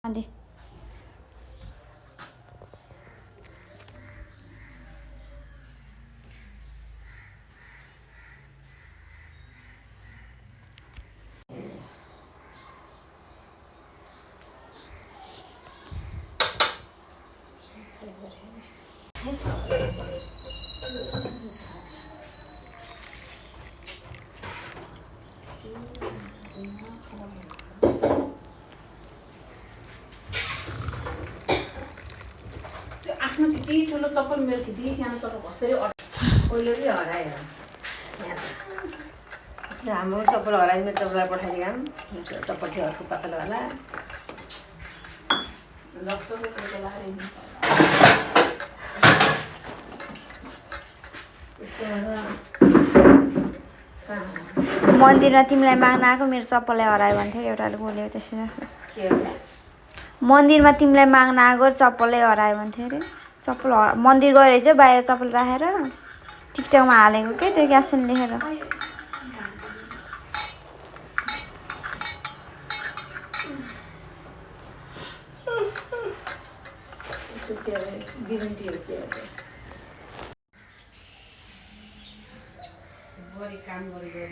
Hadi. आफ्नो त्यति ठुलो चप्पल मेरो त्यति सानो चप्पल कसरी ओइलो पनि हरायो हाम्रो चप्पल हरायो मेरो चप्पल पठाइदिएँ चप्पल थियो अर्को पातलोवाला मन्दिरमा तिमीलाई माग्न आएको मेरो चप्पललाई हरायो भन्थ्यो एउटाले बोल्यो त्यसरी मन्दिरमा तिमीलाई माग्न आएको चप्पलै हरायो भन्थ्यो अरे चप्पल मन्दिर गएर चाहिँ बाहिर चप्पल राखेर टिकटकमा हालेको के त्यो क्याप्सन लेखेर काम गरेर